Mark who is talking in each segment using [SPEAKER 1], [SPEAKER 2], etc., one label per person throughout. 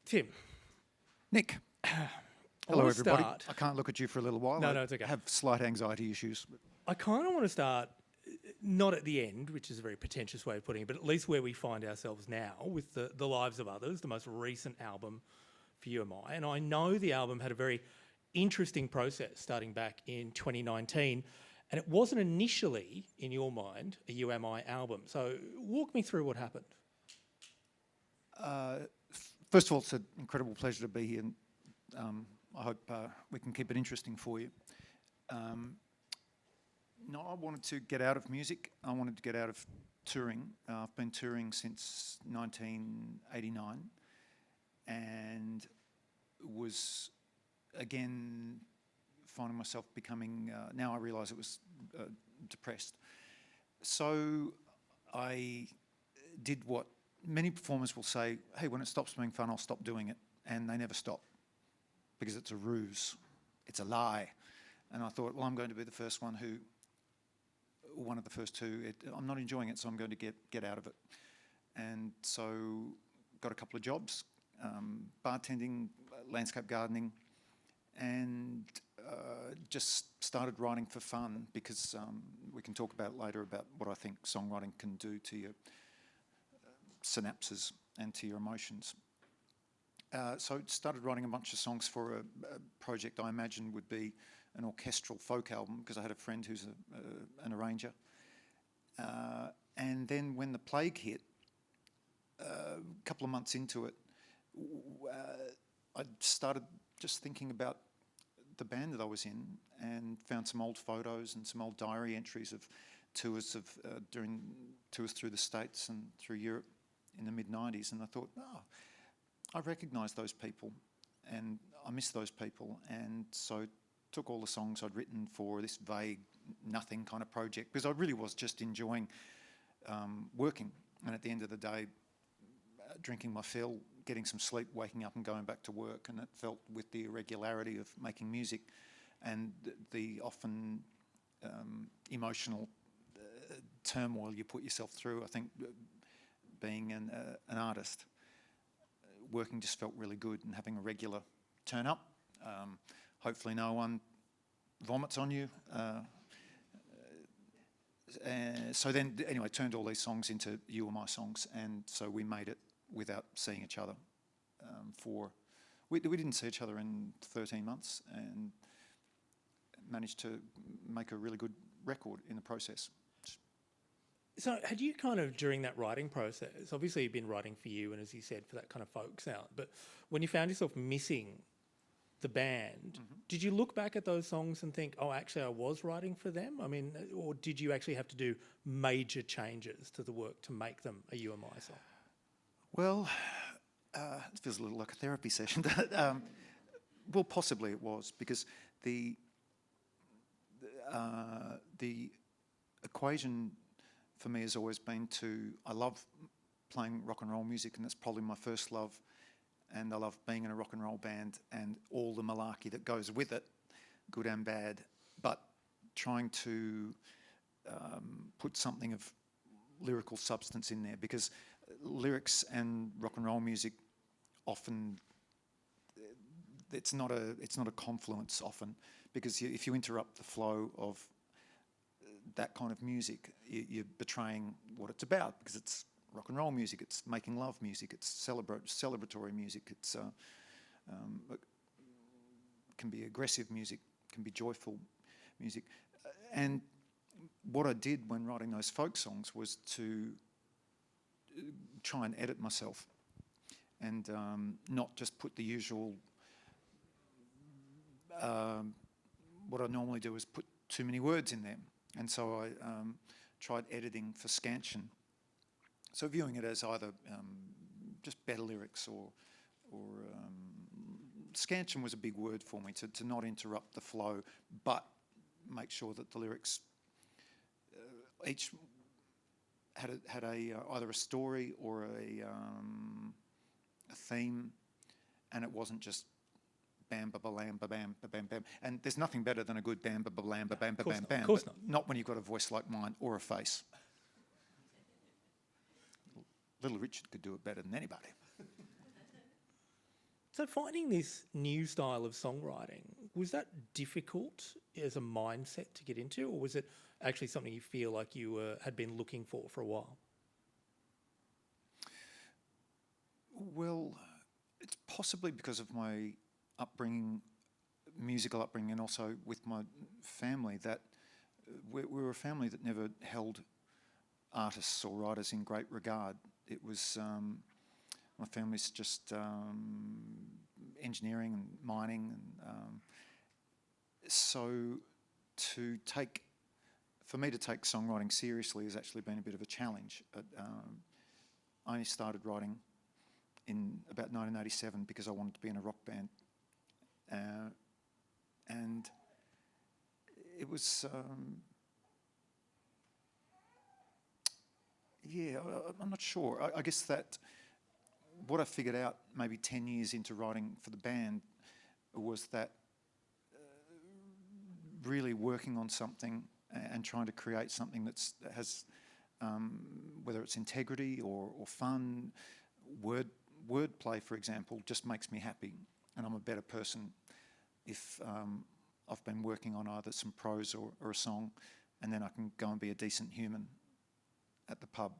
[SPEAKER 1] Tim.
[SPEAKER 2] Nick. Hello, everybody. I can't look at you for a little while.
[SPEAKER 1] No, it's okay.
[SPEAKER 2] I have slight anxiety issues.
[SPEAKER 1] I kind of want to start, not at the end, which is a very pretentious way of putting it, but at least where we find ourselves now with the Lives of Others, the most recent album for you and I. And I know the album had a very interesting process starting back in 2019, and it wasn't initially, in your mind, a You Am I album. So walk me through what happened.
[SPEAKER 2] First of all, it's an incredible pleasure to be here. And, I hope we can keep it interesting for you. No, I wanted to get out of music. I wanted to get out of touring. I've been touring since 1989 and was, again, finding myself becoming, now I realise it was depressed. So I did what many performers will say, hey, when it stops being fun, I'll stop doing it. And they never stop because it's a ruse, it's a lie. And I thought, well, I'm going to be the first one who, one of the first two, I'm not enjoying it, so I'm going to get out of it. And so got a couple of jobs, bartending, landscape gardening, and just started writing for fun because we can talk about later about what I think songwriting can do to your synapses and to your emotions. So started writing a bunch of songs for a project I imagined would be an orchestral folk album because I had a friend who's an arranger. And then when the plague hit, a couple of months into it, I started just thinking about the band that I was in and found some old photos and some old diary entries of tours during tours through the States and through Europe in the mid-90s, and I thought, oh, I recognise those people and I miss those people, and so took all the songs I'd written for this vague nothing kind of project because I really was just enjoying working, and at the end of the day drinking my fill, getting some sleep, waking up and going back to work, and it felt with the irregularity of making music and the often emotional turmoil you put yourself through, I think being an artist, working just felt really good, and having a regular turn up. Hopefully no one vomits on you. So then, anyway, turned all these songs into You Are My songs, and so we made it without seeing each other we didn't see each other in 13 months and managed to make a really good record in the process.
[SPEAKER 1] So had you kind of, during that writing process, obviously you've been writing for you and, as you said, for that kind of folk sound, but when you found yourself missing the band, did you look back at those songs and think, oh, actually I was writing for them? I mean, or did you actually have to do major changes to the work to make them a You and My song? Well,
[SPEAKER 2] it feels a little like a therapy session. Well, possibly it was, because the equation for me has always been I love playing rock and roll music, and that's probably my first love, and I love being in a rock and roll band and all the malarkey that goes with it, good and bad, but trying to put something of lyrical substance in there, because lyrics and rock and roll music often, it's not a confluence often, because if you interrupt the flow of that kind of music, you're betraying what it's about, because it's rock and roll music, it's making love music, it's celebratory music, it can be aggressive music, can be joyful music. And what I did when writing those folk songs was to try and edit myself and not just put the usual, what I normally do is put too many words in there. And so I tried editing for scansion. So viewing it as either just better lyrics or scansion was a big word for me, to not interrupt the flow, but make sure that the lyrics each had either a story or a theme, and it wasn't just bam ba ba lam ba bam ba bam bam. And there's nothing better than a good bam ba ba lam ba bam ba bam bam. Of course not when you've got a voice like mine or a face. Little Richard could do it better than anybody.
[SPEAKER 1] So finding this new style of songwriting, was that difficult as a mindset to get into, or was it actually something you feel like you had been looking for a while?
[SPEAKER 2] Well, it's possibly because of my upbringing, musical upbringing, and also with my family, that we were a family that never held artists or writers in great regard. It was, my family's just engineering and mining, and so for me to take songwriting seriously has actually been a bit of a challenge. I only started writing in about 1987 because I wanted to be in a rock band, and it was I'm not sure. I guess that what I figured out maybe 10 years into writing for the band was that really working on something and trying to create something that has whether it's integrity or fun, wordplay, for example, just makes me happy, and I'm a better person if I've been working on either some prose or a song, and then I can go and be a decent human at the pub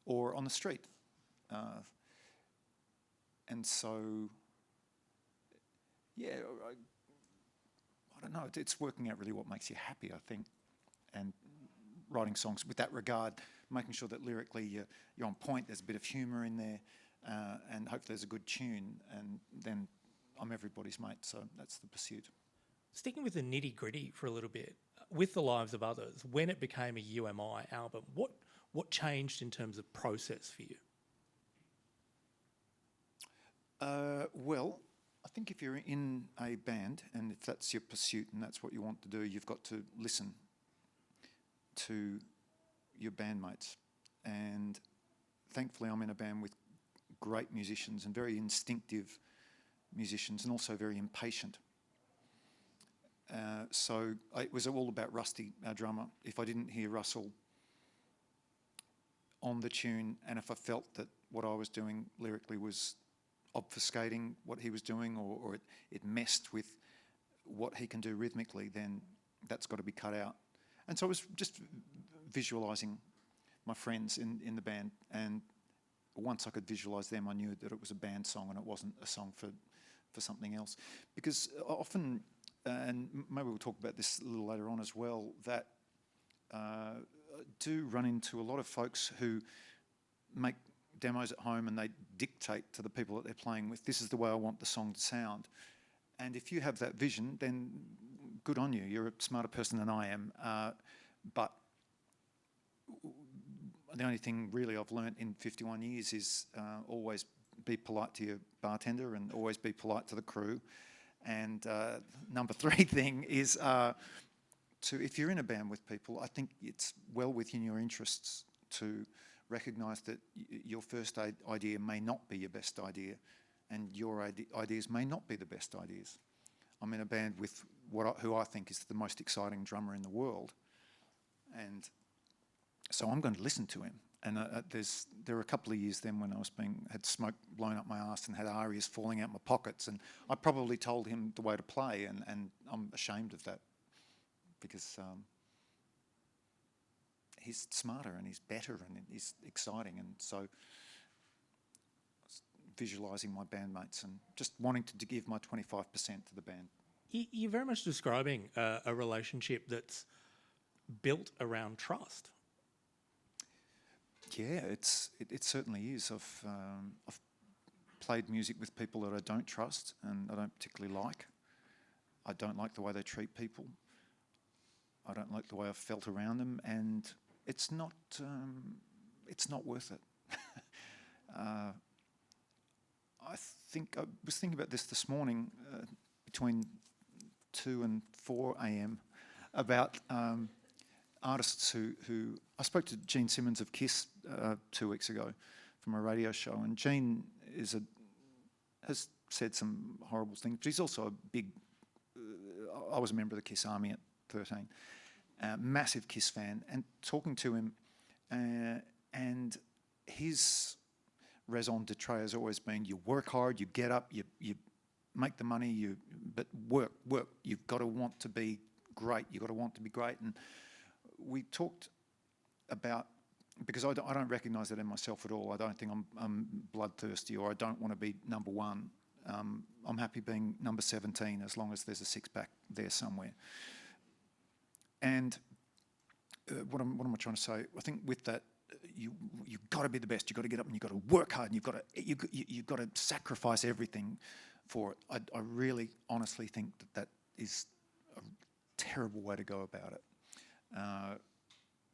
[SPEAKER 2] or on the street. And so, yeah, I don't know, it's working out really what makes you happy, I think, and writing songs with that regard, making sure that lyrically you're on point, there's a bit of humour in there, and hopefully there's a good tune, and then I'm everybody's mate, so that's the pursuit.
[SPEAKER 1] Sticking with the nitty-gritty for a little bit, with The Lives of Others, when it became a UMI album, what changed in terms of process for you? Well,
[SPEAKER 2] I think if you're in a band and if that's your pursuit and that's what you want to do, you've got to listen to your bandmates. And thankfully I'm in a band with great musicians and very instinctive musicians, and also very impatient. So it was all about Rusty, our drummer. If I didn't hear Russell on the tune, and if I felt that what I was doing lyrically was obfuscating what he was doing, or it messed with what he can do rhythmically, then that's got to be cut out. And so I was just visualising my friends in the band, and once I could visualise them, I knew that it was a band song and it wasn't a song for something else. Because often, and maybe we'll talk about this a little later on as well, that I do run into a lot of folks who make demos at home and they dictate to the people that they're playing with, this is the way I want the song to sound. And if you have that vision, then good on you. You're a smarter person than I am. But the only thing really I've learnt in 51 years is always be polite to your bartender and always be polite to the crew. And number 3 thing is if you're in a band with people, I think it's well within your interests to recognise that your first idea may not be your best idea, and your ideas may not be the best ideas. I'm in a band with who I think is the most exciting drummer in the world, and so I'm going to listen to him. And there were a couple of years then when I had smoke blown up my arse and had arias falling out my pockets, and I probably told him the way to play, and I'm ashamed of that because he's smarter and he's better and he's exciting, and so visualising my bandmates and just wanting to give my 25% to the band.
[SPEAKER 1] You're very much describing a relationship that's built around trust.
[SPEAKER 2] Yeah, it certainly is. I've played music with people that I don't trust and I don't particularly like. I don't like the way they treat people. I don't like the way I've felt around them, and it's not worth it. I was thinking about this morning between 2 and 4 a.m. about artists who I spoke to Gene Simmons of Kiss 2 weeks ago from a radio show, and Gene has said some horrible things, but he's also a big. I was a member of the Kiss Army at 13, massive Kiss fan, and talking to him, and his raison d'etre has always been you work hard, you get up, you make the money, but work. You've got to want to be great. You've got to want to be great. And we talked about, because I don't recognise that in myself at all. I don't think I'm bloodthirsty or I don't want to be number one. I'm happy being number 17 as long as there's a six-pack there somewhere. And what am I trying to say? I think with that, you've got to be the best. You've got to get up and you've got to work hard and you've got to sacrifice everything for it. I really honestly think that is a terrible way to go about it,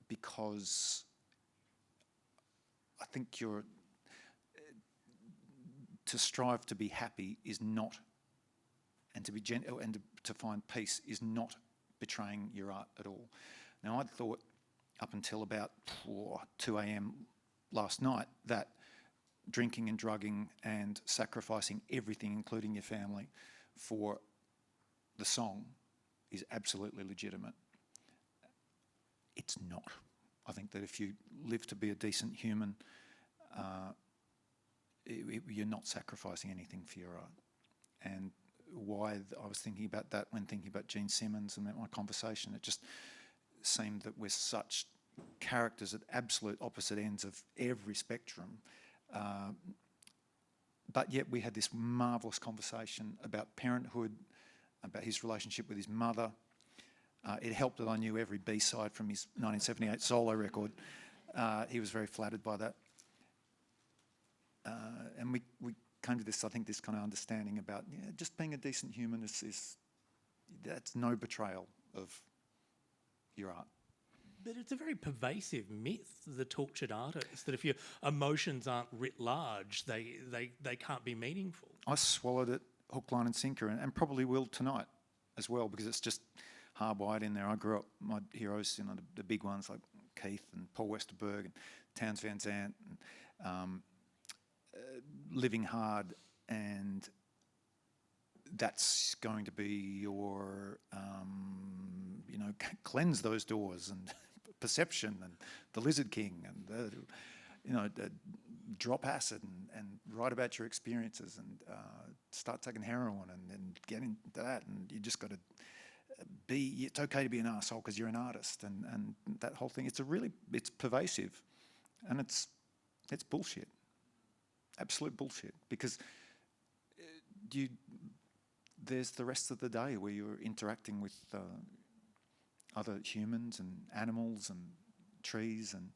[SPEAKER 2] because I think to strive to be happy is not, and to be gentle and to find peace is not betraying your art at all. Now, I'd thought up until about 2 a.m. last night that drinking and drugging and sacrificing everything, including your family, for the song is absolutely legitimate. It's not. I think that if you live to be a decent human, you're not sacrificing anything for your art. And why I was thinking about that when thinking about Gene Simmons and my conversation, it just seemed that we're such characters at absolute opposite ends of every spectrum. But yet we had this marvellous conversation about parenthood, about his relationship with his mother. It helped that I knew every B-side from his 1978 solo record. He was very flattered by that. And we came to this, I think, this kind of understanding about just being a decent human is that's no betrayal of your art.
[SPEAKER 1] But it's a very pervasive myth, the tortured artist, that if your emotions aren't writ large, they can't be meaningful.
[SPEAKER 2] I swallowed it hook, line and sinker, and probably will tonight as well, because it's just hardwired in there. I grew up, my heroes, the big ones like Keith and Paul Westerberg and Townes Van Zandt, and living hard, and that's going to be your, cleanse those doors and perception and the Lizard King and drop acid and write about your experiences and start taking heroin and get into that, and you just got to it's okay to be an arsehole because you're an artist, and that whole thing. It's pervasive, and it's bullshit. Absolute bullshit, because there's the rest of the day where you're interacting with other humans and animals and trees, and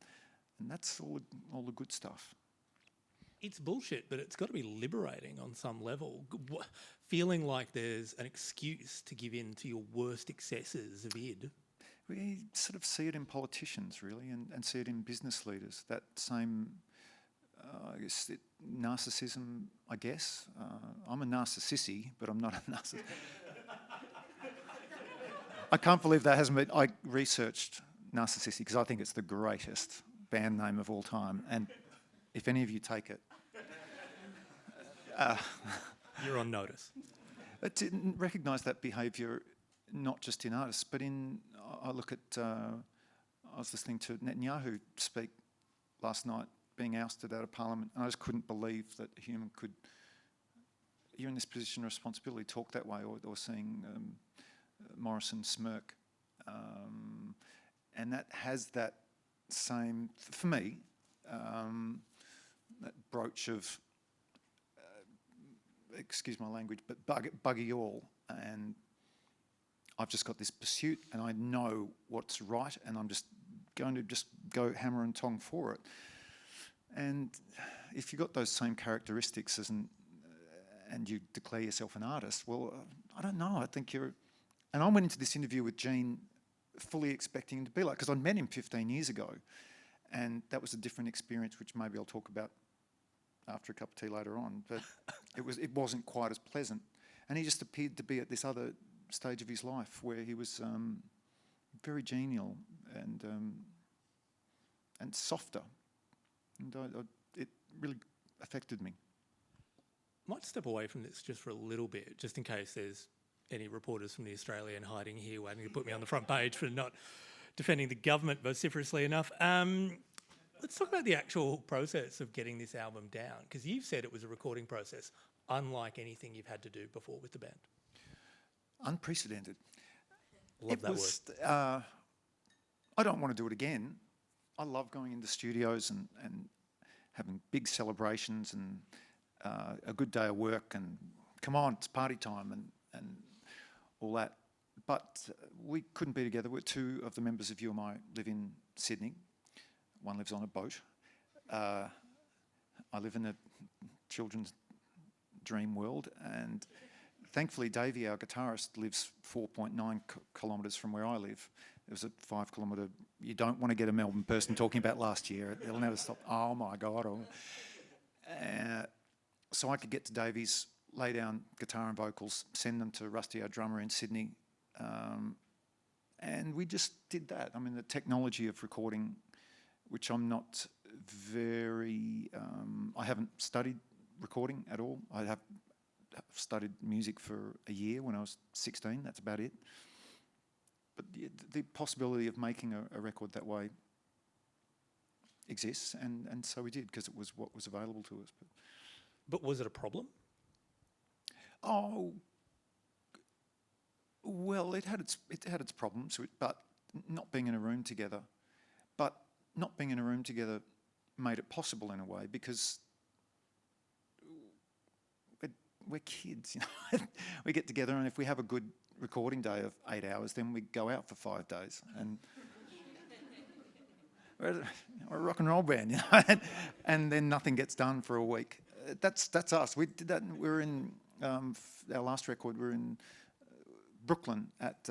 [SPEAKER 2] that's all the good stuff.
[SPEAKER 1] It's bullshit, but it's got to be liberating on some level. Feeling like there's an excuse to give in to your worst excesses of id.
[SPEAKER 2] We sort of see it in politicians, really, and see it in business leaders. That same, narcissism, I guess. I'm a narcississy, but I'm not a narcissist. I can't believe that hasn't been... I researched Narcississy because I think it's the greatest band name of all time. And if any of you take it...
[SPEAKER 1] You're on notice.
[SPEAKER 2] To recognise that behaviour, not just in artists, but in... I look at... I was listening to Netanyahu speak last night, being ousted out of Parliament, and I just couldn't believe that a human could... You're in this position of responsibility, talk that way, or seeing Morrison smirk. And that has that same... For me, that brooch of... excuse my language, but buggy all, and I've just got this pursuit and I know what's right and I'm just going to just go hammer and tong for it. And if you've got those same characteristics and you declare yourself an artist, well, I don't know, I think you're... And I went into this interview with Gene fully expecting him to be like, because I'd met him 15 years ago, and that was a different experience, which maybe I'll talk about after a cup of tea later on, but it wasn't quite as pleasant. And he just appeared to be at this other stage of his life where he was very genial and softer. And it really affected me.
[SPEAKER 1] I might step away from this just for a little bit, just in case there's any reporters from The Australian hiding here waiting to put me on the front page for not defending the government vociferously enough. Let's talk about the actual process of getting this album down, because you've said it was a recording process unlike anything you've had to do before with the band.
[SPEAKER 2] Unprecedented.
[SPEAKER 1] Love that word.
[SPEAKER 2] I don't want to do it again. I love going into studios and having big celebrations and a good day of work and come on, it's party time and all that. But we couldn't be together. Two of the members of UMI live in Sydney. One lives on a boat. I live in a children's dream world, and thankfully Davey, our guitarist, lives 4.9 kilometres from where I live. There was a 5 kilometre, you don't want to get a Melbourne person talking about last year. It'll never stop. Oh my God. So I could get to Davey's, lay down guitar and vocals, send them to Rusty, our drummer in Sydney. And we just did that. I mean, the technology of recording, which I'm not very, I haven't studied recording at all. I have studied music for a year when I was 16, that's about it. But the possibility of making a record that way exists, and so we did, because it was what was available to us.
[SPEAKER 1] But was it a problem?
[SPEAKER 2] Oh, well, it had its problems, but not being in a room together. But not being in a room together made it possible in a way, because we're kids, you know. We get together, and if we have a good recording day of 8 hours, then we go out for 5 days, and we're a rock and roll band, you know. And then nothing gets done for a week. That's us. We did that. We were in our last record. We were in Brooklyn at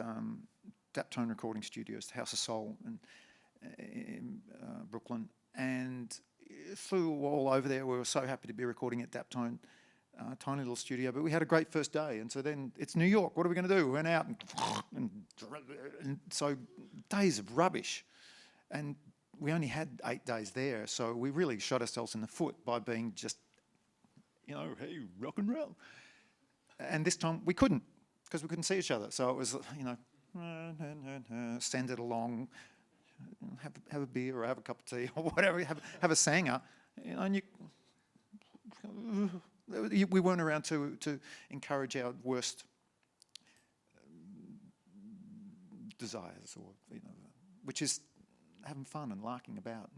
[SPEAKER 2] Daptone Recording Studios, House of Soul, in Brooklyn, and flew all over there. We were so happy to be recording at Daptone. Tiny little studio, but we had a great first day, and so then it's New York. What are we going to do? We went out and so days of rubbish, and we only had 8 days there, so we really shot ourselves in the foot by being just, you know, hey, rock and roll. And this time we couldn't, because we couldn't see each other. So it was, you know, send it along, have a beer or have a cup of tea or whatever, have a sanger, you know, and we weren't around to encourage our worst desires, or, you know, which is having fun and larking about.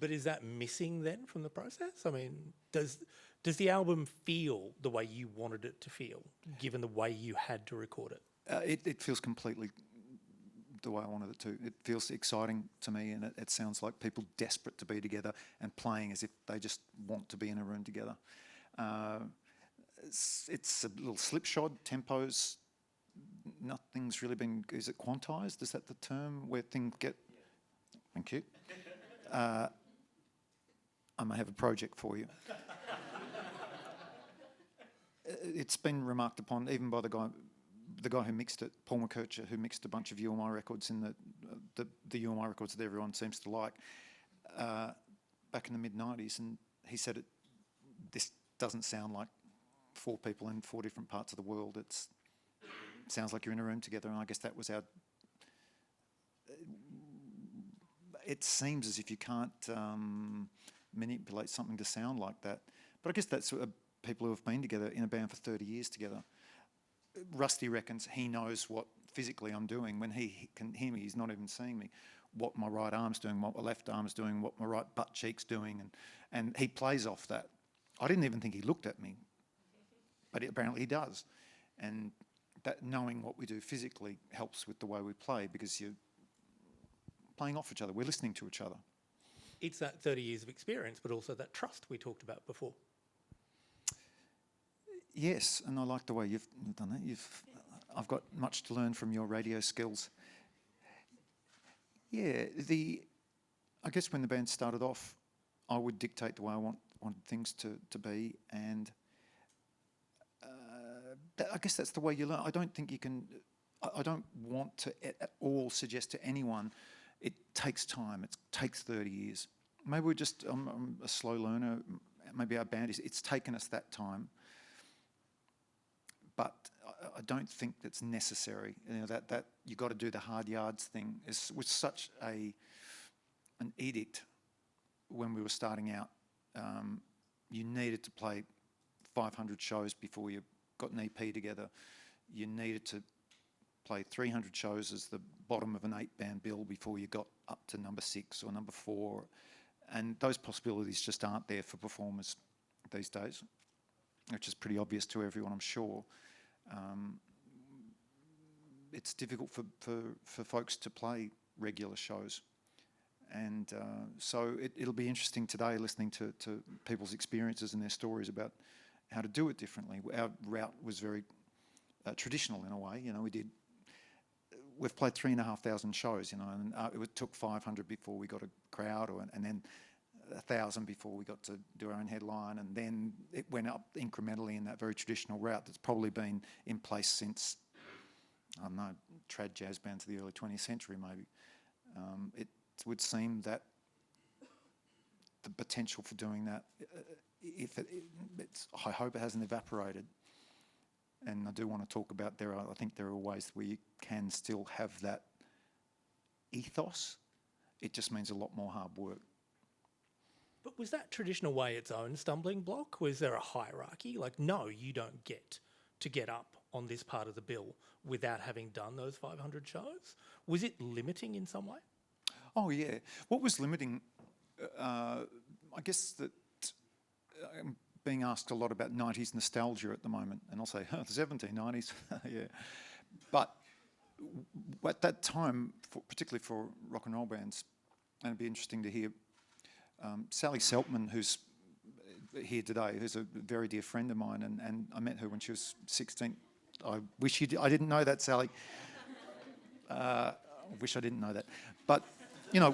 [SPEAKER 1] But is that missing then from the process? I mean, does the album feel the way you wanted it to feel, given the way you had to record it?
[SPEAKER 2] It feels completely the way I wanted it to. It feels exciting to me, and it sounds like people desperate to be together and playing as if they just want to be in a room together. It's a little slipshod, tempos. Nothing's really been, is it quantized? Is that the term where things get... Thank you. I may have a project for you. It's been remarked upon even by the guy who mixed it, Paul McKercher, who mixed a bunch of UMI records in the UMI records that everyone seems to like, back in the mid-90s, and he said this doesn't sound like 4 people in 4 different parts of the world. It sounds like you're in a room together, and I guess that was our... It seems as if you can't manipulate something to sound like that. But I guess that's people who have been together in a band for 30 years together. Rusty reckons he knows what physically I'm doing. When he can hear me, he's not even seeing me. What my right arm's doing, what my left arm's doing, what my right butt cheek's doing, and he plays off that. I didn't even think he looked at me, but apparently he does. And that knowing what we do physically helps with the way we play, because you're playing off each other. We're listening to each other.
[SPEAKER 1] It's that 30 years of experience, but also that trust we talked about before.
[SPEAKER 2] Yes, and I like the way you've done that. I've got much to learn from your radio skills. Yeah, I guess when the band started off, I would dictate the way I wanted things to be, and I guess that's the way you learn. I don't think you can... I don't want to at all suggest to anyone it takes time. It takes 30 years. Maybe we're just... I'm a slow learner. Maybe our band is... It's taken us that time. But I don't think that's necessary. You know, that you got to do the hard yards thing was such an edict when we were starting out, you needed to play 500 shows before you got an EP together. You needed to play 300 shows as the bottom of an 8-band bill before you got up to number 6 or number 4. And those possibilities just aren't there for performers these days, which is pretty obvious to everyone, I'm sure. It's difficult for folks to play regular shows. And so it'll be interesting today listening to people's experiences and their stories about how to do it differently. Our route was very traditional in a way. You know, we've played 3,500 shows, you know, and it took 500 before we got a crowd, and then 1,000 before we got to do our own headline, and then it went up incrementally in that very traditional route that's probably been in place since, I don't know, trad jazz bands of the early 20th century maybe. It would seem that the potential for doing that, I hope it hasn't evaporated. And I do want to talk about I think there are ways where you can still have that ethos. It just means a lot more hard work.
[SPEAKER 1] But was that traditional way its own stumbling block? Was there a hierarchy? Like, no, you don't get to get up on this part of the bill without having done those 500 shows? Was it limiting in some way?
[SPEAKER 2] Oh, yeah. What was limiting, I guess that I'm being asked a lot about 90s nostalgia at the moment, and I'll say, the 1790s, yeah. But at that time, particularly for rock and roll bands, and it'd be interesting to hear Sally Seltman, who's here today, who's a very dear friend of mine, and I met her when she was 16. I wish I didn't know that, Sally. I wish I didn't know that. But, you know,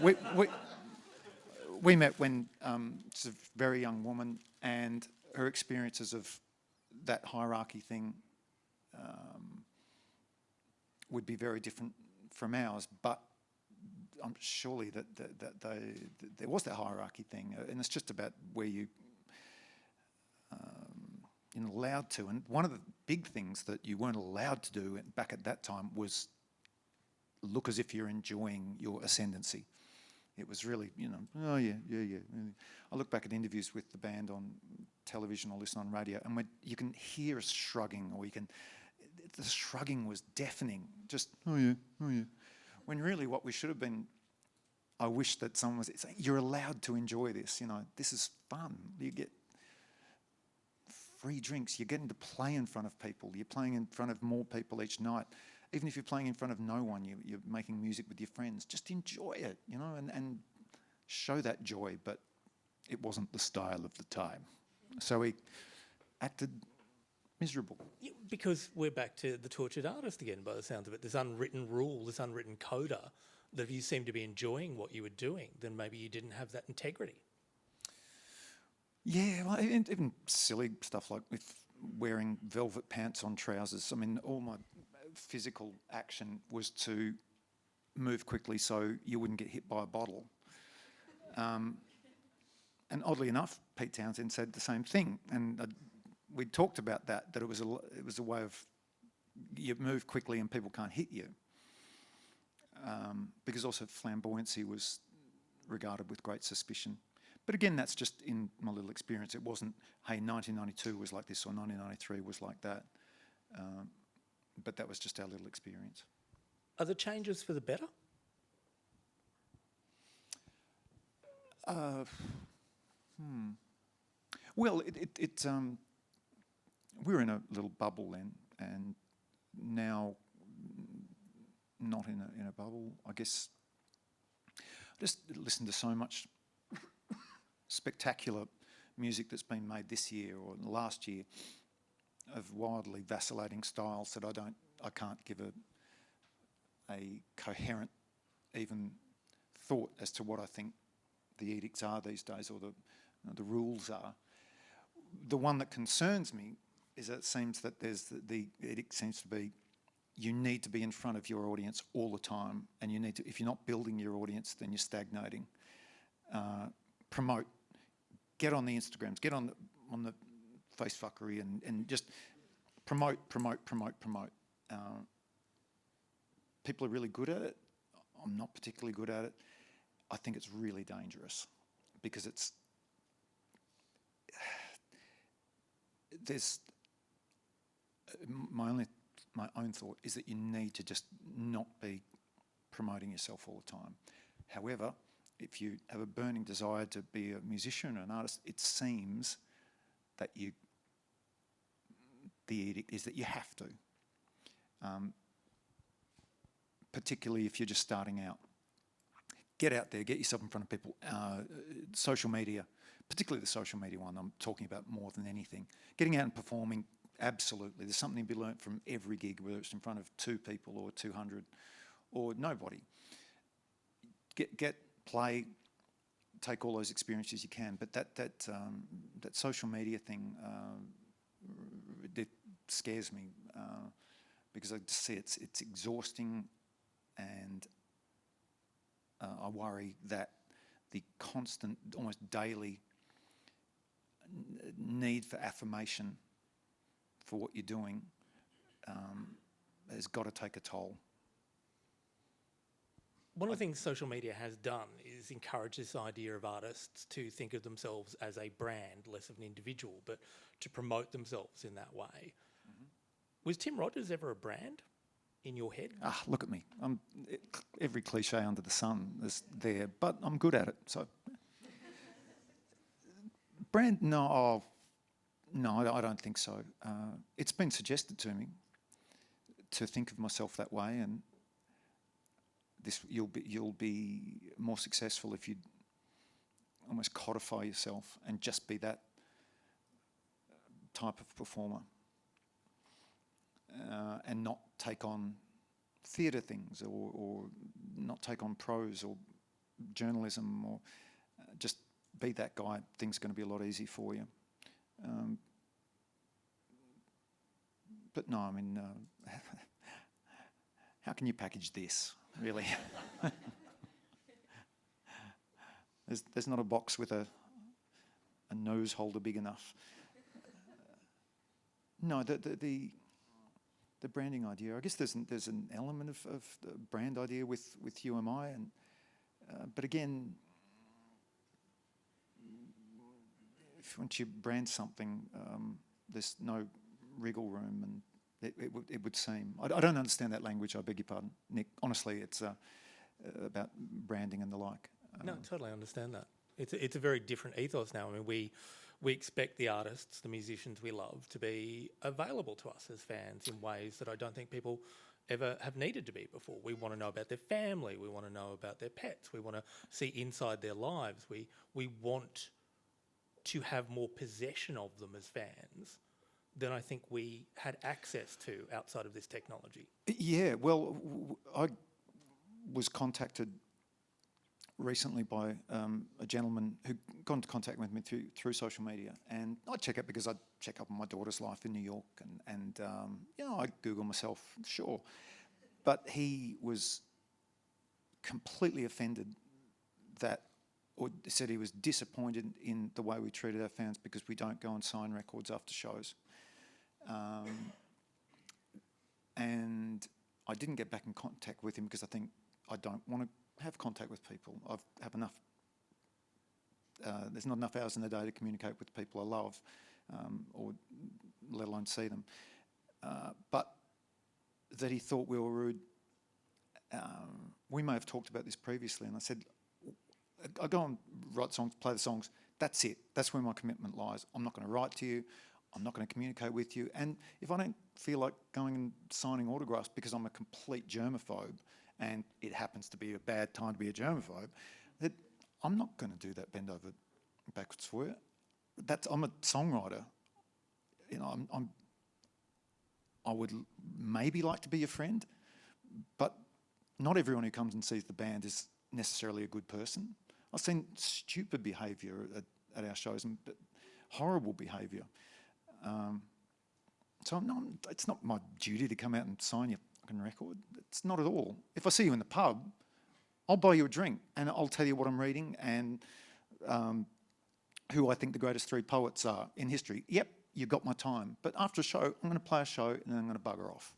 [SPEAKER 2] we met when she's a very young woman, and her experiences of that hierarchy thing would be very different from ours, but I'm surely that there was that hierarchy thing, and it's just about where you're allowed to. And one of the big things that you weren't allowed to do back at that time was look as if you're enjoying your ascendancy. It was really, you know, oh yeah. I look back at interviews with the band on television or listen on radio, and when you can hear us shrugging, or the shrugging was deafening. Just, oh yeah. When really what we should have been, I wish that someone was saying, you're allowed to enjoy this, you know, this is fun. You get free drinks, you're getting to play in front of people, you're playing in front of more people each night. Even if you're playing in front of no one, you're making music with your friends. Just enjoy it, you know, and show that joy. But it wasn't the style of the time. So we acted miserable.
[SPEAKER 1] Yeah, because we're back to the tortured artist again, by the sounds of it. This unwritten rule, this unwritten coda, that if you seem to be enjoying what you were doing, then maybe you didn't have that integrity.
[SPEAKER 2] Yeah, well, even silly stuff like with wearing velvet pants on trousers. I mean, all my physical action was to move quickly so you wouldn't get hit by a bottle. And oddly enough, Pete Townsend said the same thing, and we talked about that it was a way of you move quickly and people can't hit you, because also flamboyancy was regarded with great suspicion. But again, that's just in my little experience. It wasn't, hey, 1992 was like this or 1993 was like that. But that was just our little experience.
[SPEAKER 1] Are the changes for the better?
[SPEAKER 2] Well, we were in a little bubble then, and now not in a bubble. I guess I just listened to so much spectacular music that's been made this year or last year of wildly vacillating styles that I can't give a coherent even thought as to what I think the edicts are these days, or the rules are. The one that concerns me is that it seems that the edict seems to be you need to be in front of your audience all the time, and you need to, if you're not building your audience, then you're stagnating. Promote, get on the Instagrams, get on the face fuckery, and just promote. People are really good at it. I'm not particularly good at it. I think it's really dangerous because my own thought is that you need to just not be promoting yourself all the time. However, if you have a burning desire to be a musician or an artist, it seems that the edict is that you have to. Particularly if you're just starting out. Get out there, get yourself in front of people. Social media, particularly the social media one I'm talking about more than anything. Getting out and performing, absolutely. There's something to be learnt from every gig, whether it's in front of 2 people or 200 or nobody. Play, take all those experiences you can. But that social media thing, it scares me because I just see it's exhausting, and I worry that the constant, almost daily need for affirmation for what you're doing has got to take a toll.
[SPEAKER 1] One of the things social media has done is encourage this idea of artists to think of themselves as a brand, less of an individual, but to promote themselves in that way. Mm-hmm. Was Tim Rogers ever a brand in your head?
[SPEAKER 2] Look at me. Every cliche under the sun is there, but I'm good at it. So, brand? No, I don't think so. It's been suggested to me to think of myself that way, and you'll be more successful if you almost codify yourself and just be that type of performer, and not take on theatre things or not take on prose or journalism, or just be that guy. Things are going to be a lot easier for you. But no, I mean, how can you package this, really? There's not a box with a nose holder big enough. No, the branding idea, I guess there's an element of the brand idea with UMI, and but again, once you brand something, there's no wriggle room, and it would seem. I don't understand that language, I beg your pardon, Nick. Honestly, it's about branding and the like.
[SPEAKER 1] No, totally understand that. It's a very different ethos now. I mean, we expect the artists, the musicians we love, to be available to us as fans in ways that I don't think people ever have needed to be before. We want to know about their family. We want to know about their pets. We want to see inside their lives. We want to have more possession of them as fans than I think we had access to outside of this technology.
[SPEAKER 2] Yeah, well, I was contacted recently by a gentleman who got into contact with me through social media, and I check it because I check up on my daughter's life in New York, and I Google myself, sure, but he was completely offended or said he was disappointed in the way we treated our fans because we don't go and sign records after shows, and I didn't get back in contact with him because I think I don't want to have contact with people. I have enough. There's not enough hours in the day to communicate with people I love, or let alone see them. But that he thought we were rude. We may have talked about this previously, and I said, I go and write songs, play the songs. That's it. That's where my commitment lies. I'm not going to write to you. I'm not going to communicate with you. And if I don't feel like going and signing autographs because I'm a complete germaphobe, and it happens to be a bad time to be a germaphobe, that I'm not going to do that bend over backwards for you. I'm a songwriter. You know, I would maybe like to be a friend, but not everyone who comes and sees the band is necessarily a good person. I've seen stupid behaviour at our shows, and horrible behaviour. So it's not my duty to come out and sign your fucking record. It's not at all. If I see you in the pub, I'll buy you a drink and I'll tell you what I'm reading and who I think the greatest 3 poets are in history. Yep, you got my time. But after a show, I'm going to play a show and then I'm going to bugger off.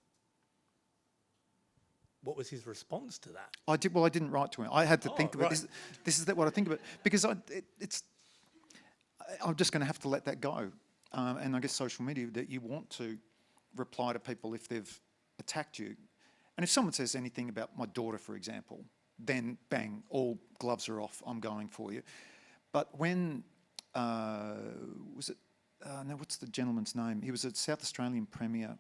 [SPEAKER 1] what was his response to that?
[SPEAKER 2] I did. Well, I didn't write to him. I had to think of
[SPEAKER 1] right.
[SPEAKER 2] it. This is what I think of it, because I'm just going to have to let that go. And I guess social media, that you want to reply to people if they've attacked you. And if someone says anything about my daughter, for example, then bang, all gloves are off. I'm going for you. But when was it? No, what's the gentleman's name? He was a South Australian premier,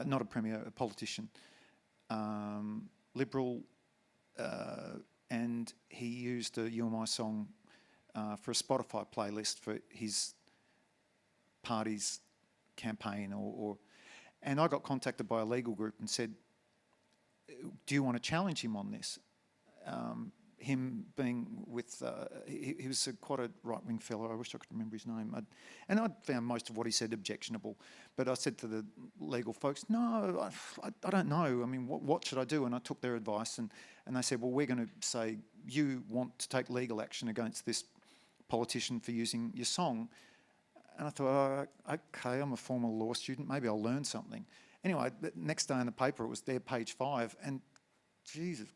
[SPEAKER 2] not a premier, a politician, Liberal, and he used a You and My song for a Spotify playlist for his party's campaign, and I got contacted by a legal group and said, do you want to challenge him on this? Him being with, he was quite a right-wing fellow. I wish I could remember his name. And I found most of what he said objectionable. But I said to the legal folks, no, I don't know. I mean, what should I do? And I took their advice, and they said, well, we're going to say you want to take legal action against this politician for using your song. And I thought, oh, okay, I'm a former law student. Maybe I'll learn something. Anyway, the next day in the paper, it was there, page 5, and Jesus,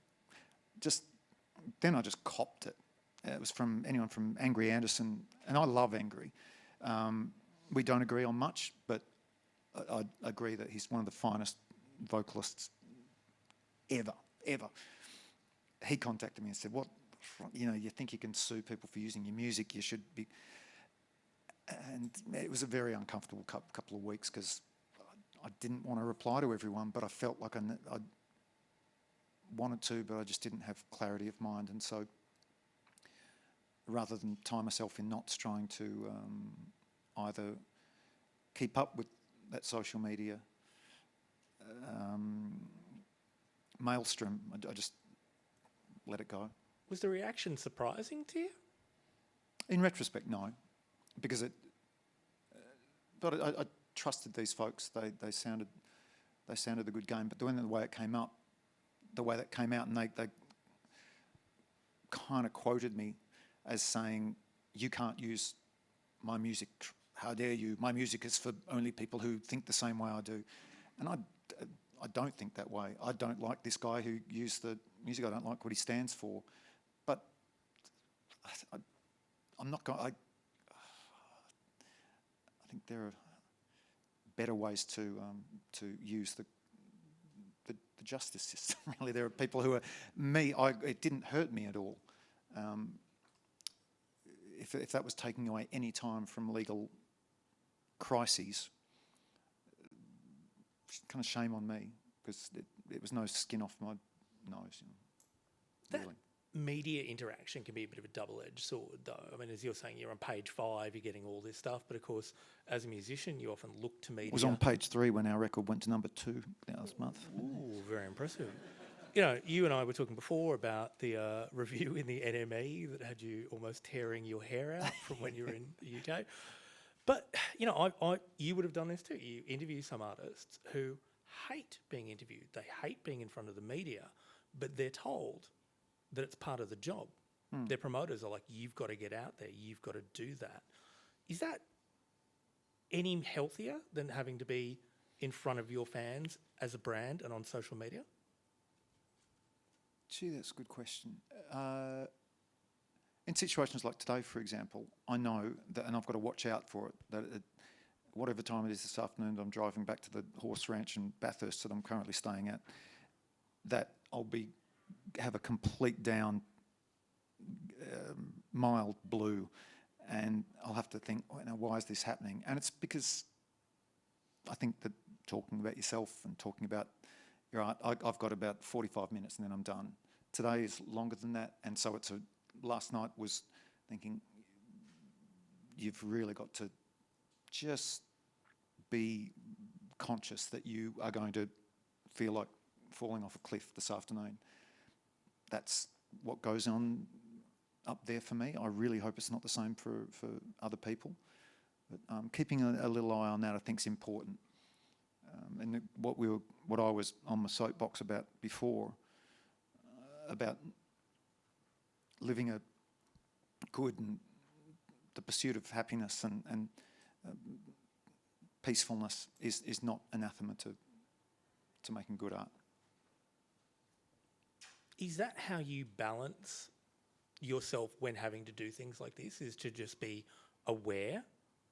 [SPEAKER 2] then I just copped it. It was from anyone from Angry Anderson, and I love Angry. We don't agree on much, but I agree that he's one of the finest vocalists ever. He contacted me and said, what, you think you can sue people for using your music, you should be... And it was a very uncomfortable couple of weeks, because I didn't want to reply to everyone, but I felt like I wanted to, but I just didn't have clarity of mind. And so rather than tie myself in knots trying to either keep up with that social media maelstrom, I just let it go.
[SPEAKER 1] Was the reaction surprising to you?
[SPEAKER 2] In retrospect, no, because but I trusted these folks. They sounded a good game. But the way that came out, and they kind of quoted me as saying, "You can't use my music. How dare you? My music is for only people who think the same way I do." And I don't think that way. I don't like this guy who used the music. I don't like what he stands for. But I'm not going. I think there are better ways to use the justice system. Really, there are people who are it didn't hurt me at all. If that was taking away any time from legal crises, kind of shame on me, because it was no skin off my nose. Really.
[SPEAKER 1] Media interaction can be a bit of a double-edged sword, though. I mean, as you're saying, you're on page 5, you're getting all this stuff, but of course, as a musician, you often look to media.
[SPEAKER 2] It was on page 3 when our record went to number 2 last month.
[SPEAKER 1] Ooh, very impressive. You and I were talking before about the review in the NME that had you almost tearing your hair out from when you were in the UK. But, you would have done this too. You interview some artists who hate being interviewed. They hate being in front of the media, but they're told that it's part of the job. Their promoters are like, you've got to get out there, you've got to do that. Is that any healthier than having to be in front of your fans as a brand and on social media?
[SPEAKER 2] Gee, that's a good question. In situations like today, for example, I know that, and I've got to watch out for it, that whatever time it is this afternoon, I'm driving back to the horse ranch in Bathurst that I'm currently staying at, that I'll have a complete down, mild blue, and I'll have to think, why is this happening? And it's because I think that talking about yourself and talking about your art, I've got about 45 minutes and then I'm done. Today is longer than that, and so last night was thinking, you've really got to just be conscious that you are going to feel like falling off a cliff this afternoon. That's what goes on up there for me. I really hope it's not the same for other people. But keeping a little eye on that, I think, is important. And what I was on my soapbox about before, about living a good and the pursuit of happiness and peacefulness is not anathema to making good art.
[SPEAKER 1] Is that how you balance yourself when having to do things like this, is to just be aware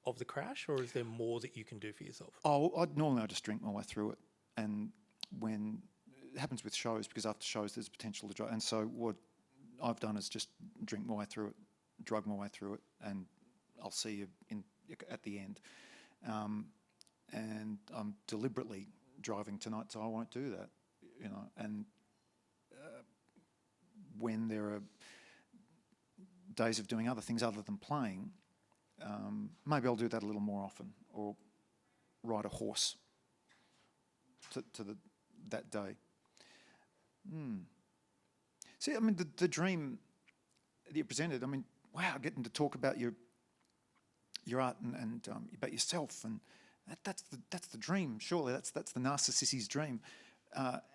[SPEAKER 1] of the crash, or is there more that you can do for yourself?
[SPEAKER 2] Normally I just drink my way through it, and when it happens with shows, because after shows there's potential to drive, and so what I've done is just drink my way through it, drug my way through it, and I'll see you at the end. And I'm deliberately driving tonight, so I won't do that, you know. And when there are days of doing other things other than playing, maybe I'll do that a little more often, or ride a horse to that day. See, I mean, the dream that you presented, I mean, wow, getting to talk about your art and about yourself, and that's the dream. Surely that's the narcissist's dream,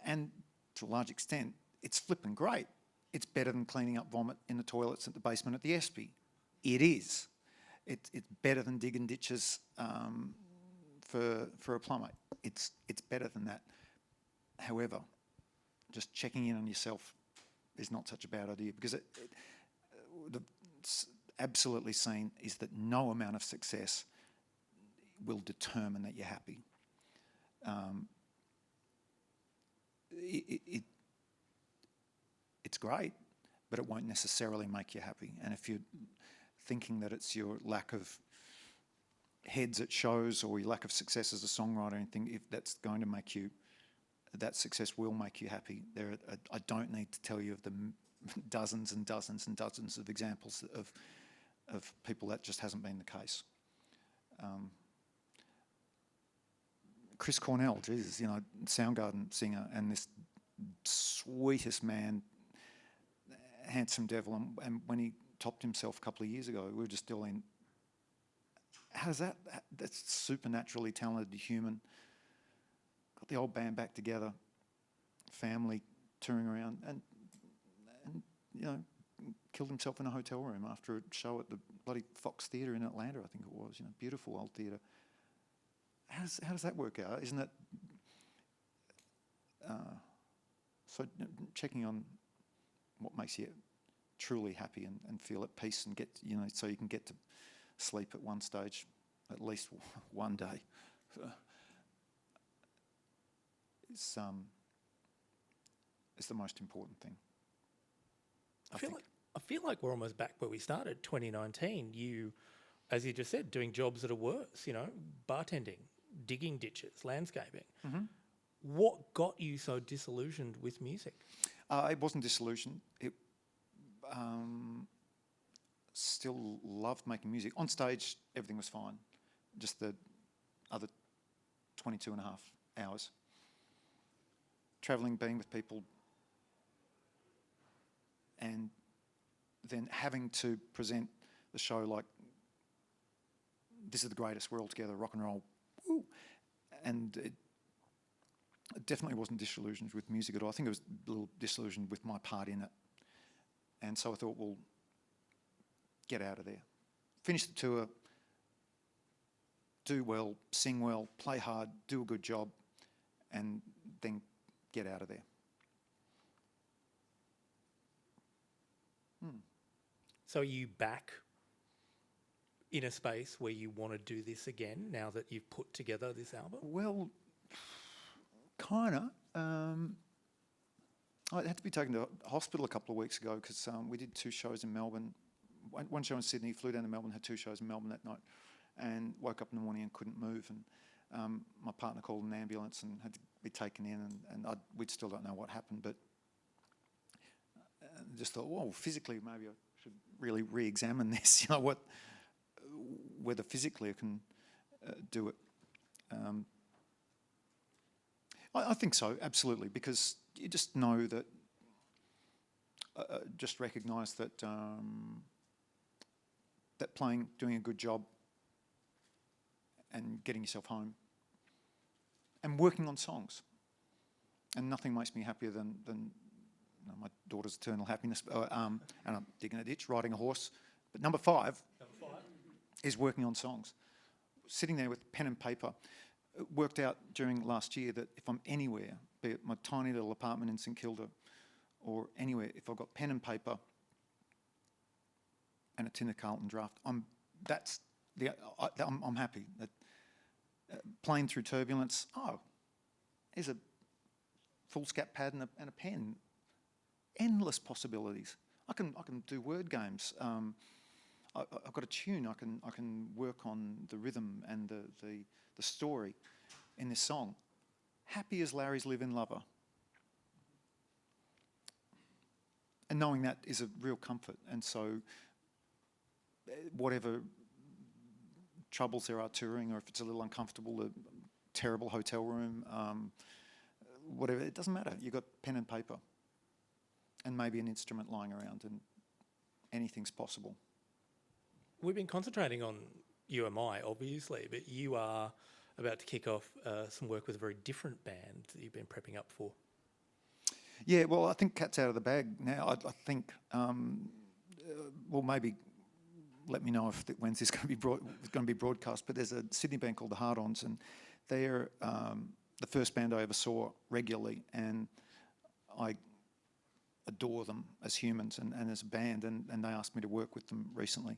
[SPEAKER 2] and to a large extent, it's flipping great. It's better than cleaning up vomit in the toilets at the basement at the Espy. It is. It's better than digging ditches for a plumber. It's better than that. However, just checking in on yourself is not such a bad idea, because it's absolutely seen is that no amount of success will determine that you're happy. It's great, but it won't necessarily make you happy. And if you're thinking that it's your lack of heads at shows or your lack of success as a songwriter, and think if that's going to make you, that success will make you happy. I don't need to tell you of the dozens and dozens and dozens of examples of people that just hasn't been the case. Chris Cornell, Jesus, you know, Soundgarden singer, and this sweetest man, handsome devil, and when he topped himself a couple of years ago, we were just still in, how's that's supernaturally talented human, got the old band back together, family touring around, and you know, killed himself in a hotel room after a show at the bloody Fox Theatre in Atlanta, I think it was, you know, beautiful old theatre. How does that work out? Isn't that so? Checking on what makes you truly happy and feel at peace, and get, you know, so you can get to sleep at one stage, at least one day. It's the most important thing. I
[SPEAKER 1] feel like we're almost back where we started, 2019. You, as you just said, doing jobs that are worse, you know, bartending, digging ditches, landscaping. Mm-hmm. What got you so disillusioned with music?
[SPEAKER 2] It wasn't disillusioned. It still loved making music. On stage, everything was fine. Just the other 22 and a half hours. Travelling, being with people, and then having to present the show like, this is the greatest, we're all together, rock and roll, woo. And it definitely wasn't disillusioned with music at all. I think it was a little disillusioned with my part in it. And so I thought, well, get out of there. Finish the tour, do well, sing well, play hard, do a good job, and then get out of there.
[SPEAKER 1] So are you back in a space where you want to do this again now that you've put together this album?
[SPEAKER 2] Well, kind of. I had to be taken to hospital a couple of weeks ago because we did 2 shows in Melbourne. One show in Sydney, flew down to Melbourne, had 2 shows in Melbourne that night, and woke up in the morning and couldn't move. And my partner called an ambulance and had to be taken in, and we still don't know what happened, but just thought, well, physically maybe I should really re-examine this, you know, whether physically I can do it. I think so, absolutely, because you just know that, just recognise that that playing, doing a good job, and getting yourself home, and working on songs, and nothing makes me happier than you know, my daughter's eternal happiness, and I'm digging a ditch, riding a horse. But number five is working on songs. Sitting there with pen and paper. It worked out during last year that if I'm anywhere, be it my tiny little apartment in St Kilda or anywhere, if I've got pen and paper and a tin of Carlton Draft, I'm happy. Playing through turbulence, here's a foolscap pad and a pen. Endless possibilities. I can do word games. I've got a tune. I can work on the rhythm and the story in this song. Happy as Larry's live-in lover. And knowing that is a real comfort. And so whatever troubles there are touring, or if it's a little uncomfortable, a terrible hotel room, whatever, it doesn't matter. You've got pen and paper and maybe an instrument lying around, and anything's possible.
[SPEAKER 1] We've been concentrating on UMI, obviously, but you are about to kick off some work with a very different band that you've been prepping up for.
[SPEAKER 2] Yeah, well, I think cat's out of the bag now. I think, well, maybe let me know if when's this going to be broadcast. But there's a Sydney band called the Hard-Ons, and they're the first band I ever saw regularly, and I adore them as humans and as a band, and they asked me to work with them recently.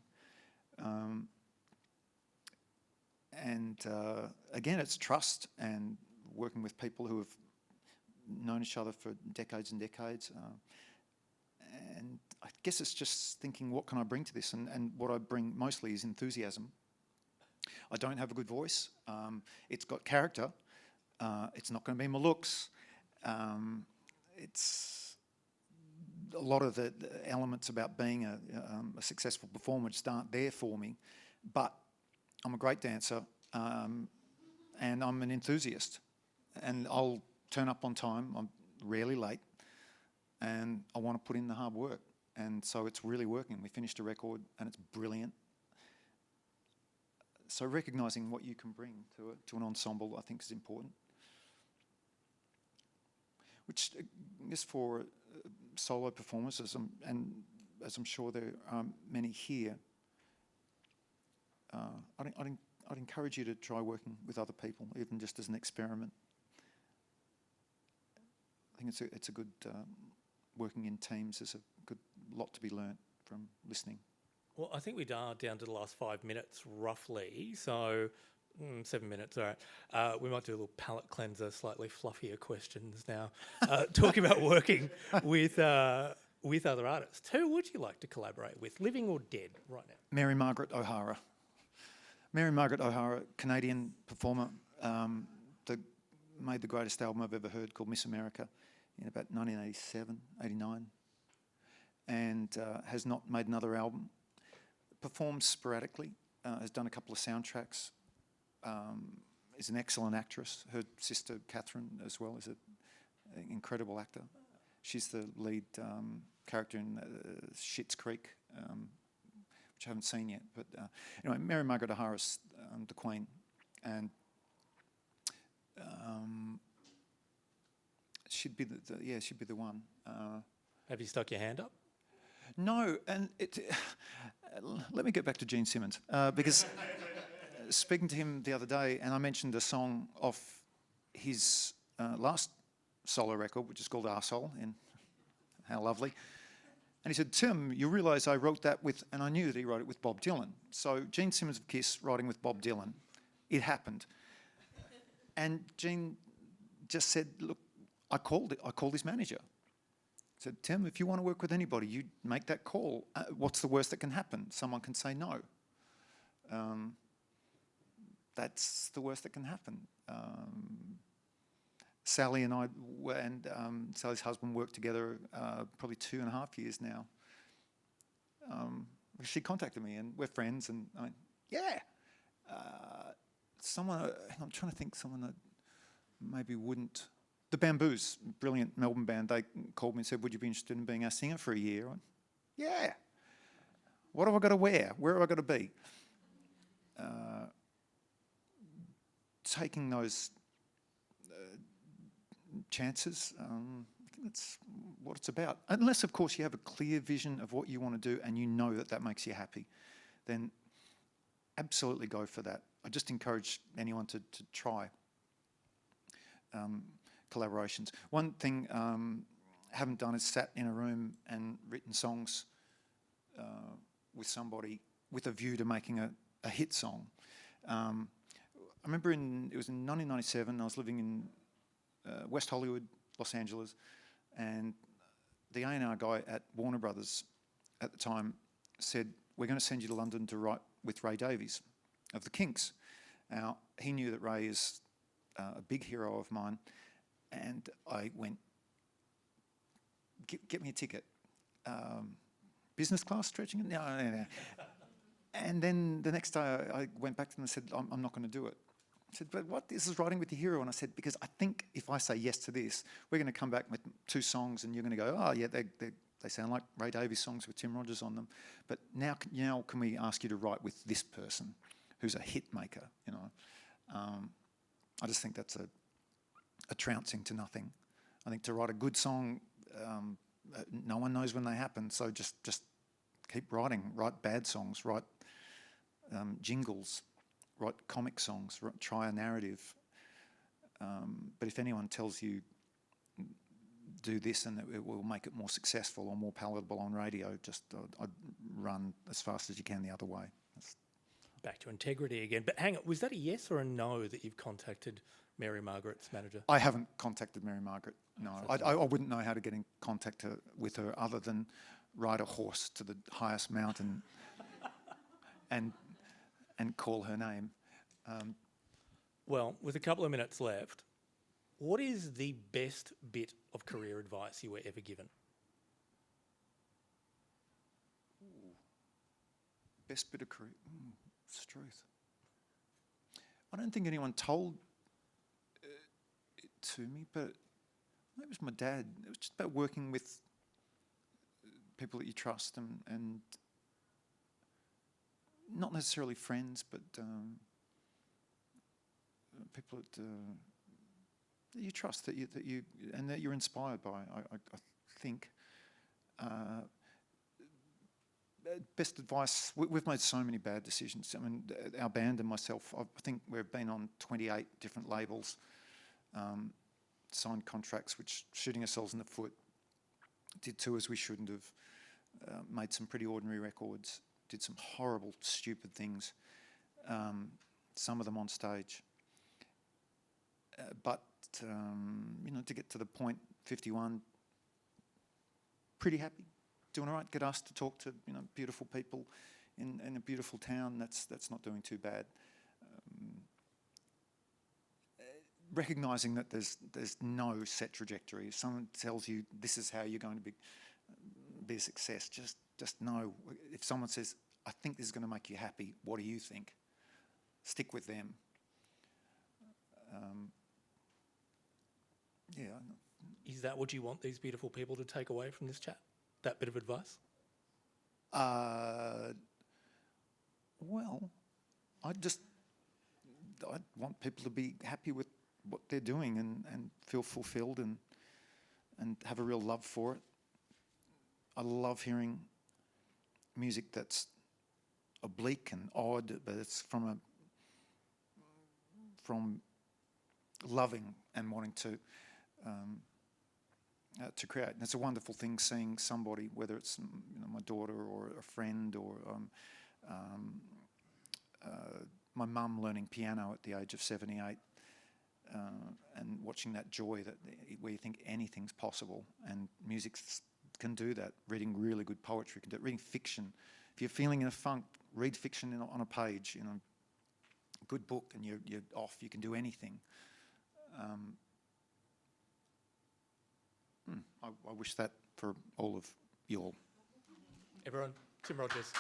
[SPEAKER 2] Again, it's trust and working with people who have known each other for decades and decades. And I guess it's just thinking, what can I bring to this? And what I bring mostly is enthusiasm. I don't have a good voice. It's got character. It's not going to be my looks. It's a lot of the elements about being a successful performer just aren't there for me. But I'm a great dancer, and I'm an enthusiast. And I'll turn up on time. I'm rarely late. And I want to put in the hard work. And so it's really working. We finished a record and it's brilliant. So recognising what you can bring to an ensemble, I think, is important. Which is for solo performers, and as I'm sure there are many here, I'd encourage you to try working with other people, even just as an experiment. I think it's a good working in teams. There's a good lot to be learnt from listening.
[SPEAKER 1] Well, I think we are down to the last 5 minutes roughly, so 7 minutes, all right. We might do a little palate cleanser, slightly fluffier questions now. Talking about working with other artists. Who would you like to collaborate with, living or dead, right now?
[SPEAKER 2] Mary Margaret O'Hara. Mary Margaret O'Hara, Canadian performer, made the greatest album I've ever heard called Miss America in about 1987, 89, and has not made another album. Performs sporadically, has done a couple of soundtracks, is an excellent actress. Her sister Catherine as well is an incredible actor. She's the lead character in Schitt's Creek, which I haven't seen yet. But anyway, Mary Margaret O'Hara's the Queen, and she'd be the one.
[SPEAKER 1] Have you stuck your hand up?
[SPEAKER 2] No, and let me get back to Gene Simmons, because speaking to him the other day, and I mentioned a song off his last solo record, which is called Arsehole, and how lovely. And he said, Tim, you realise I wrote that with, and I knew that he wrote it with Bob Dylan. So Gene Simmons of Kiss writing with Bob Dylan, it happened. And Gene just said, look, I called his manager. I said, Tim, if you want to work with anybody, you make that call. What's the worst that can happen? Someone can say no. That's the worst that can happen. Sally and I, and Sally's husband, worked together probably 2.5 years now. She contacted me, and we're friends, and I went, yeah. I'm trying to think, someone that maybe wouldn't. The Bamboos, brilliant Melbourne band, they called me and said, would you be interested in being our singer for a year? I went, yeah. What have I got to wear? Where have I got to be? Taking those chances, I think that's what it's about. Unless, of course, you have a clear vision of what you want to do and you know that makes you happy, then absolutely go for that. I just encourage anyone to try collaborations. One thing haven't done is sat in a room and written songs with somebody with a view to making a hit song. I remember it was in 1997, I was living in West Hollywood, Los Angeles, and the A&R guy at Warner Brothers at the time said, we're going to send you to London to write with Ray Davies of the Kinks. Now, he knew that Ray is a big hero of mine, and I went, get me a ticket. Business class stretching it? No. And then the next day I went back to them and said, I'm not going to do it. I said, but what? This is writing with the hero. And I said, because I think if I say yes to this, we're going to come back with 2 songs and you're going to go, oh yeah, they sound like Ray Davies songs with Tim Rogers on them. But now can we ask you to write with this person who's a hit maker, you know? I just think that's a trouncing to nothing. I think to write a good song, no one knows when they happen, so just keep writing. Write bad songs, write jingles, write comic songs, try a narrative. But if anyone tells you do this and it will make it more successful or more palatable on radio, just I'd run as fast as you can the other way.
[SPEAKER 1] Back to integrity again. But hang on, was that a yes or a no that you've contacted Mary Margaret's manager?
[SPEAKER 2] I haven't contacted Mary Margaret, no. I wouldn't know how to get in contact with her other than ride a horse to the highest mountain and call her name.
[SPEAKER 1] Well, with a couple of minutes left, what is the best bit of career advice you were ever given?
[SPEAKER 2] Best bit of career? It's the truth. I don't think anyone told it to me, but it was my dad. It was just about working with people that you trust and not necessarily friends, but people that you trust, that you and that you're inspired by. I think. Best advice, we've made so many bad decisions. I mean, our band and myself, I think we've been on 28 different labels, signed contracts which shooting ourselves in the foot, did tours we shouldn't have, made some pretty ordinary records, did some horrible, stupid things, some of them on stage. But, you know, to get to the point, 51, pretty happy. Doing all right, get asked to talk to, you know, beautiful people in a beautiful town. That's not doing too bad. Recognising that there's no set trajectory. If someone tells you this is how you're going to be a success, just know. If someone says, I think this is going to make you happy, what do you think? Stick with them. Yeah.
[SPEAKER 1] Is that what you want these beautiful people to take away from this chat? That bit of advice? Well, I want people to be happy with what they're doing and feel fulfilled and have a real love for it. I love hearing music that's oblique and odd, but it's from loving and wanting to create. And it's a wonderful thing seeing somebody, whether it's, you know, my daughter or a friend or my mum learning piano at the age of 78 and watching that joy where you think anything's possible, and music can do that. Reading really good poetry can do it. Reading fiction. If you're feeling in a funk, read fiction on a page, you know, good book, and you're off. You can do anything. I wish that for all of you all. Everyone, Tim Rogers.